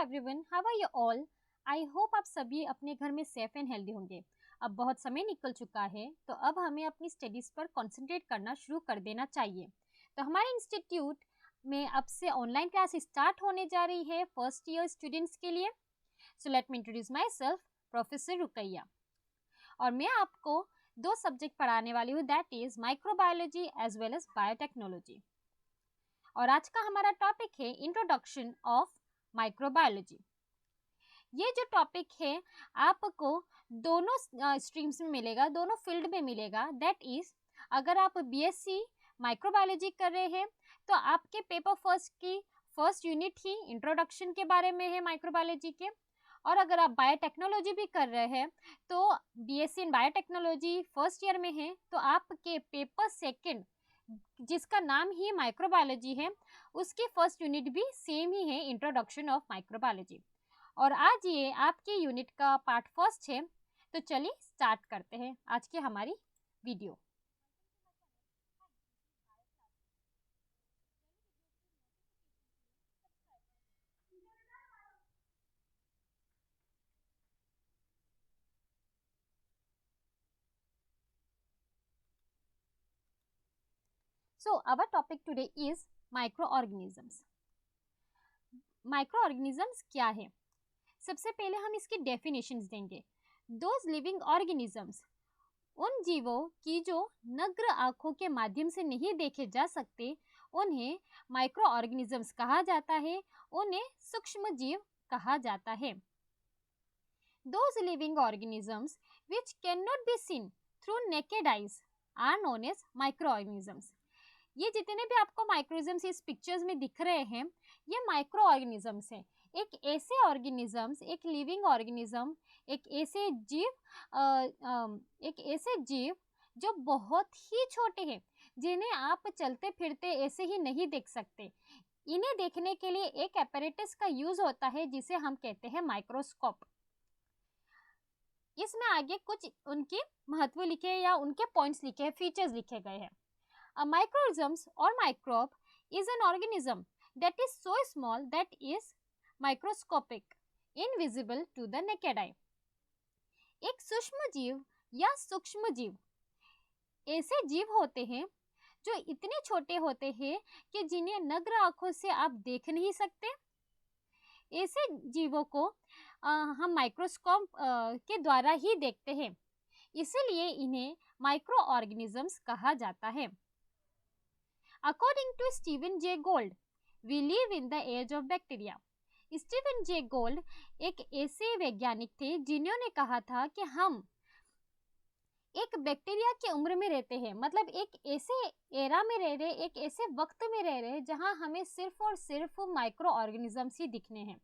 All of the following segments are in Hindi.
Everyone, how are you all. I hope आप सभी अपने घर में सेफ एंड हेल्दी होंगे। अब बहुत समय निकल चुका है, तो अब हमें अपनी स्टडीज़ पर कंसंट्रेट करना शुरू कर देना चाहिए। तो हमारे इंस्टीट्यूट में अब से ऑनलाइन क्लास स्टार्ट होने जा रही है फर्स्ट ईयर स्टूडेंट्स के लिए। So let me introduce myself, professor Rukaiya. और मैं आपको दो सब्जेक्ट पढ़ाने वाली हूँ, that is microbiology as well as biotechnology. और आज का हमारा टॉपिक है इंट्रोडक्शन ऑफ माइक्रोबायोलॉजी। ये जो टॉपिक है आपको दोनों स्ट्रीम्स में मिलेगा, दोनों फील्ड में मिलेगा। दैट इज, अगर आप बीएससी माइक्रोबायोलॉजी कर रहे हैं तो आपके पेपर फर्स्ट की फर्स्ट यूनिट ही इंट्रोडक्शन के बारे में है माइक्रोबायोलॉजी के। और अगर आप बायोटेक्नोलॉजी भी कर रहे हैं तो BSc in biotechnology first year में है, तो आपके पेपर सेकंड जिसका नाम ही माइक्रोबायोलॉजी है, उसकी फर्स्ट यूनिट भी सेम ही है, इंट्रोडक्शन ऑफ माइक्रोबायोलॉजी। और आज ये आपकी यूनिट का पार्ट फर्स्ट है। तो चलिए स्टार्ट करते हैं आज की हमारी video. So our topic today is microorganisms. Microorganisms क्या है? सबसे पहले हम इसकी डेफिनेशंस देंगे। दोज लिविंग ऑर्गेनिजम्स, उन जीवों की जो नग्न आंखों के माध्यम से नहीं देखे जा सकते, उन्हें माइक्रोऑर्गेनिजम्स कहा जाता है, उन्हें सूक्ष्म जीव कहा जाता है। Those living organisms which cannot be seen through naked eyes are known as microorganisms. ये जितने भी आपको माइक्रोऑर्गेनिजम्स इस पिक्चर्स में दिख रहे हैं, ये माइक्रो ऑर्गेनिजम्स हैं। एक ऐसे ऑर्गेनिजम्स, एक लिविंग ऑर्गेनिज्म, एक ऐसे जीव जो बहुत ही छोटे हैं, जिन्हें आप चलते फिरते ऐसे ही नहीं देख सकते। इन्हें देखने के लिए एक एपरेटस का यूज होता है जिसे हम कहते हैं माइक्रोस्कोप। इसमें आगे कुछ उनके महत्व लिखे या उनके पॉइंट्स लिखे हैं, फीचर्स लिखे गए हैं। A microorganism or microbe is an organism that is so small that is microscopic, invisible to the naked eye. एक सूक्ष्म जीव या सूक्ष्म जीव ऐसे जीव होते हैं जो इतने छोटे होते हैं कि जिन्हें नग्न आंखों से आप देख नहीं सकते। ऐसे जीवों को हम माइक्रोस्कोप के द्वारा ही देखते हैं, इसीलिए इन्हें माइक्रो ऑर्गेनिजम्स कहा जाता है। According to Stephen Jay Gould, we live in the age of bacteria. Steven J gold एक ऐसे वैज्ञानिक थे जिन्होंने कहा था कि हम एक बैक्टीरिया की उम्र में रहते हैं, मतलब एक ऐसे एरा में रह रहे, एक ऐसे वक्त में रह रहे जहां हमें सिर्फ और सिर्फ माइक्रो ऑर्गेनिजम्स ही दिखने हैं।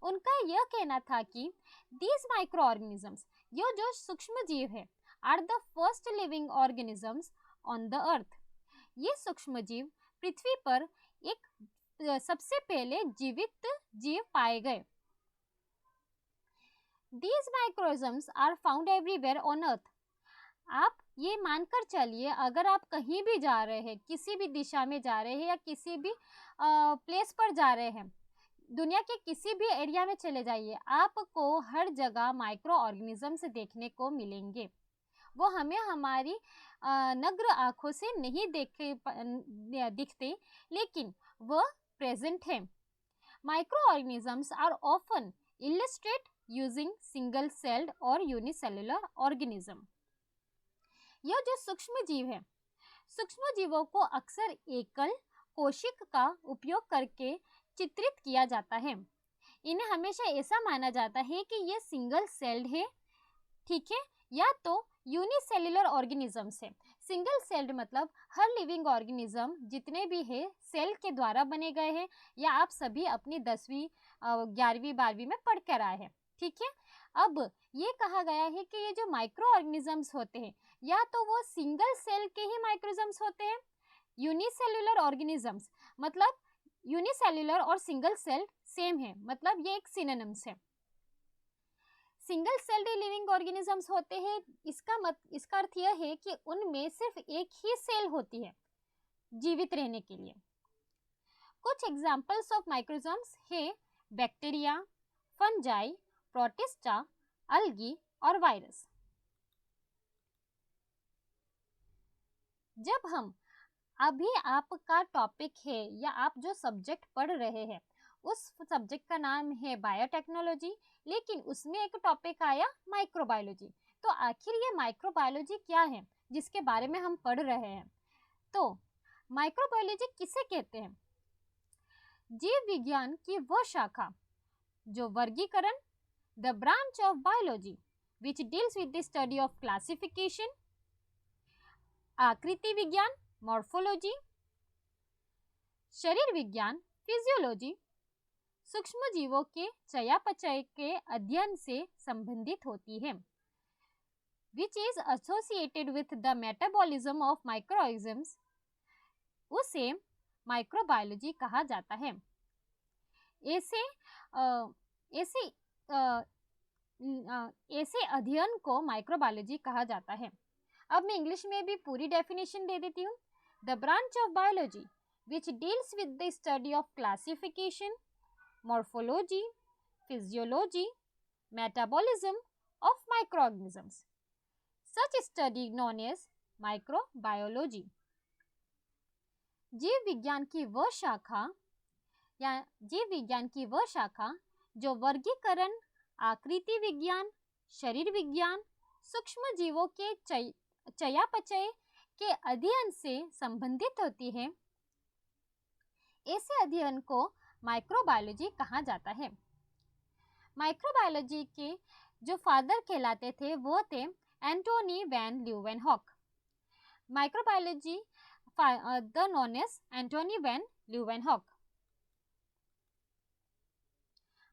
उनका यह कहना था कि दीज माइक्रो ऑर्गेनिजम्स, ये जो सूक्ष्म जीव है, are the first living organisms on the earth. ये सूक्ष्म जीव पृथ्वी पर एक सबसे पहले जीवित जीव पाए गए। These microorganisms are found everywhere on earth. आप ये मानकर चलिए, अगर आप कहीं भी जा रहे हैं, किसी भी दिशा में जा रहे हैं या किसी भी प्लेस पर जा रहे हैं, दुनिया के किसी भी एरिया में चले जाइए, आपको हर जगह माइक्रो ऑर्गेनिजम्स देखने को मिलेंगे। वो हमें हमारी नग्न आंखों से नहीं दिखते, लेकिन वह प्रेजेंट है। Micro organisms are often illustrate using single celled और यूनिसेलुलर ऑर्गेनिज्म। यह जो सूक्ष्म जीव है, सूक्ष्म जीवों को अक्सर एकल कोशिक का उपयोग करके चित्रित किया जाता है। इन्हें हमेशा ऐसा माना जाता है कि ये सिंगल सेल्ड है, ठीक है, या तो यूनिसेलुलर ऑर्गेनिजम्स है। सिंगल सेल्ड मतलब हर लिविंग ऑर्गेनिज्म जितने भी है सेल के द्वारा बने गए हैं, या आप सभी अपनी 10वीं 11वीं 12वीं में पढ़ कर आए हैं, ठीक है। अब ये कहा गया है कि ये जो माइक्रो ऑर्गेनिजम्स होते हैं, या तो वो सिंगल सेल के ही माइक्रोजम्स होते हैं, यूनिसेलुलर ऑर्गेनिजम्स मतलब यूनिसेलुलर और सिंगल सेल सेम है, मतलब ये एक सिनोनिम्स है। सिंगल सेल्ड लिविंग ऑर्गेनिजम्स होते हैं, इसका अर्थ यह है कि उनमें सिर्फ एक ही सेल होती है जीवित रहने के लिए। कुछ एग्जाम्पल्स ऑफ माइक्रोजम्स है बैक्टीरिया, फंजाई, प्रोटिस्टा, अलगी और वायरस। जब हम अभी आपका टॉपिक है या आप जो सब्जेक्ट पढ़ रहे हैं उस सब्जेक्ट का नाम है बायोटेक्नोलॉजी, लेकिन उसमें एक टॉपिक आया माइक्रोबायोलॉजी। तो आखिर ये माइक्रोबायोलॉजी क्या है जिसके बारे में हम पढ़ रहे हैं? तो माइक्रोबायोलॉजी किसे कहते हैं? जीव विज्ञान की वह शाखा जो वर्गीकरण, the branch of biology which deals with the study of classification, आकृति विज्ञान, मॉर्फोलॉजी, शरीर विज्ञान, फिजियोलॉजी, सूक्ष्म जीवों के चयापचय के अध्ययन से संबंधित होती है, which is associated with the metabolism of microorganisms, उसे माइक्रोबायोलॉजी कहा जाता है। ऐसे अध्ययन को माइक्रोबायोलॉजी कहा जाता है। अब मैं इंग्लिश में भी पूरी डेफिनेशन दे देती हूँ। The branch of biology which deals with the study of classification, morphology, physiology, metabolism of microorganisms. Such study known as microbiology. जीव विज्ञान की वह शाखा जो वर्गीकरण, आकृति विज्ञान, शरीर विज्ञान, सूक्ष्म जीवों के चयापचय के अध्ययन से संबंधित होती है, ऐसे अध्ययन को माइक्रोबायोलॉजी कहा जाता है। माइक्रोबायोलॉजी के जो फादर कहलाते थे वो थे Antonie van Leeuwenhoek. Microbiology the known as Antonie van Leeuwenhoek.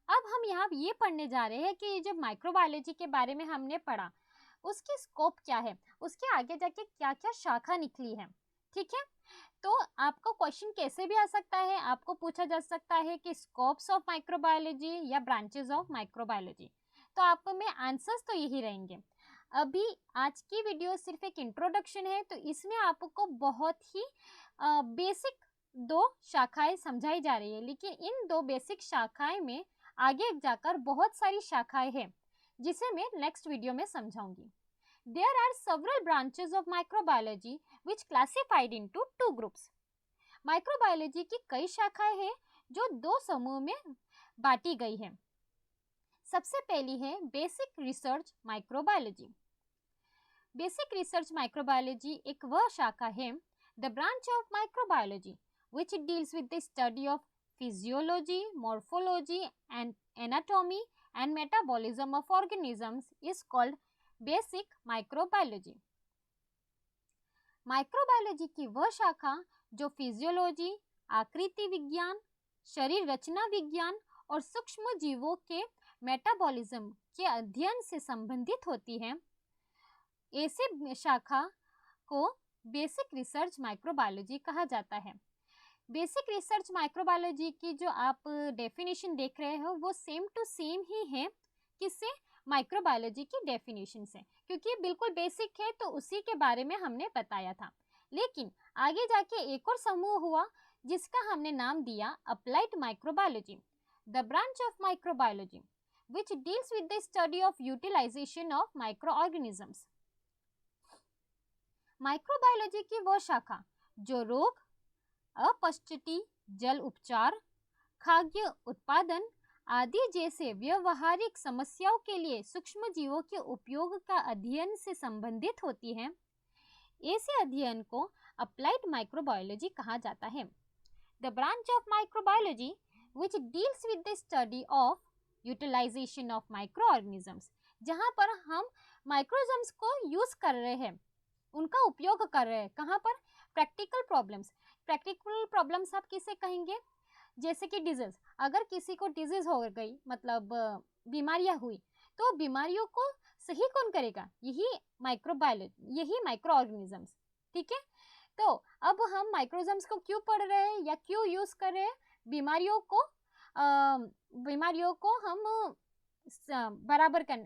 अब हम यहाँ ये पढ़ने जा रहे हैं कि जब माइक्रोबायोलॉजी के बारे में हमने पढ़ा उसकी स्कोप क्या है, उसके आगे जाके क्या क्या शाखा निकली है। ठीक है, तो आपको क्वेश्चन कैसे भी आ सकता है, आपको पूछा जा सकता है कि स्कोप्स ऑफ माइक्रोबायोलॉजी या ब्रांचेस ऑफ माइक्रोबायोलॉजी। तो आप में आंसर्स तो यही रहेंगे। अभी आज की वीडियो सिर्फ एक इंट्रोडक्शन है, तो इसमें आपको बहुत ही बेसिक 2 शाखाएं समझाई जा रही है, लेकिन इन 2 बेसिक शाखाएं में आगे जाकर बहुत सारी शाखाएं हैं जिसे मैं नेक्स्ट वीडियो में समझाऊंगी। There are several branches of microbiology which classified into 2 groups. Microbiology की कई शाखाएं हैं जो 2 समूह में बांटी गई है। सबसे पहली है basic research microbiology. Basic research microbiology एक वह शाखा है, the branch of microbiology which deals with the study of physiology, morphology and anatomy and metabolism of organisms is called basic microbiology. Microbiology की वह शाखा जो फिजियोलॉजी, आकृति विज्ञान, शरीर रचना विज्ञान और सूक्ष्म जीवों के मेटाबॉलिज्म के अध्ययन से संबंधित होती है, ऐसे शाखा को बेसिक रिसर्च माइक्रोबायोलॉजी कहा जाता है। बेसिक रिसर्च माइक्रोबायोलॉजी की जो आप डेफिनेशन देख रहे हो वो सेम टू सेम ही है किससे, माइक्रोबायोलॉजी की डेफिनेशन से, क्योंकि बिल्कुल बेसिक है तो उसी के बारे में हमने बताया था। लेकिन आगे जाके एक और समूह हुआ जिसका हमने नाम दिया applied microbiology, the branch of microbiology which deals with the study of utilization of microorganisms. Microbiology की वो शाखा जो रोग, अपशिष्टि, जल उपचार, खाद्य उत्पादन आदि जैसे व्यवहारिक समस्याओं के लिए सूक्ष्म जीवों के उपयोग का अध्ययन से संबंधित होती है, ऐसे अध्ययन को अप्लाइड माइक्रोबायोलॉजी कहा जाता है। The branch of microbiology which deals with the study of utilization of microorganisms, जहाँ पर हम माइक्रोऑर्गेनिजम्स को यूज कर रहे हैं, उनका उपयोग कर रहे हैं, कहाँ पर, प्रैक्टिकल प्रॉब्लम्स। प्रैक्टिकल प्रॉब्लम्स आप किसे कहेंगे, जैसे कि डिजीज, अगर किसी को डिजीज हो गई मतलब बीमारियां हुई तो बीमारियों को सही कौन करेगा, यही माइक्रोबायोलॉजी, यही माइक्रोऑर्गेनिजम्स। ठीक है, तो अब हम माइक्रोऑर्गेनिजम्स को क्यों पढ़ रहे हैं या क्यों यूज कर रहे हैं, बीमारियों को हम बराबर कर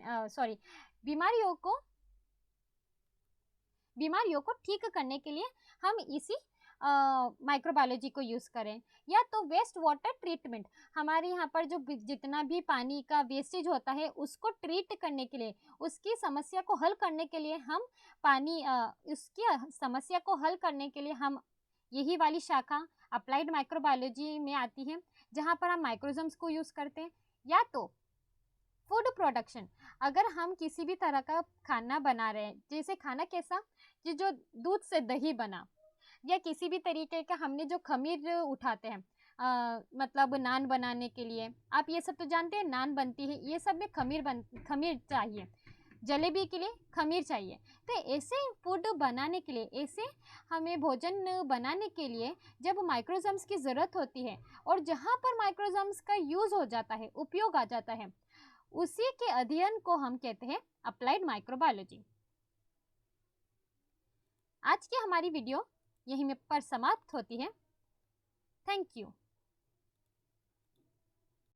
बीमारियों को ठीक करने के लिए हम इसी माइक्रोबायोलॉजी को यूज़ करें, या तो वेस्ट वाटर ट्रीटमेंट, हमारे यहाँ पर जो जितना भी पानी का वेस्टेज होता है उसको ट्रीट करने के लिए, उसकी समस्या को हल करने के लिए हम उसकी समस्या को हल करने के लिए हम यही वाली शाखा अप्लाइड माइक्रोबायोलॉजी में आती है, जहाँ पर हम माइक्रोजम्स को यूज़ करते हैं। या तो फूड प्रोडक्शन, अगर हम किसी भी तरह का खाना बना रहे हैं, जैसे खाना कैसा कि जो दूध से दही बना, या किसी भी तरीके का हमने जो खमीर उठाते हैं, मतलब नान बनाने के लिए, आप ये सब तो जानते हैं नान बनती है, ये सब में खमीर चाहिए, जलेबी के लिए खमीर चाहिए। तो ऐसे फूड बनाने के लिए, ऐसे हमें भोजन बनाने के लिए जब माइक्रोजम्स की ज़रूरत होती है, और जहाँ पर माइक्रोजम्स का यूज़ हो जाता है, उपयोग आ जाता है, उसी के अध्ययन को हम कहते हैं अप्लाइड माइक्रोबायोलॉजी। आज की हमारी वीडियो यहीं पर समाप्त होती है। Thank you.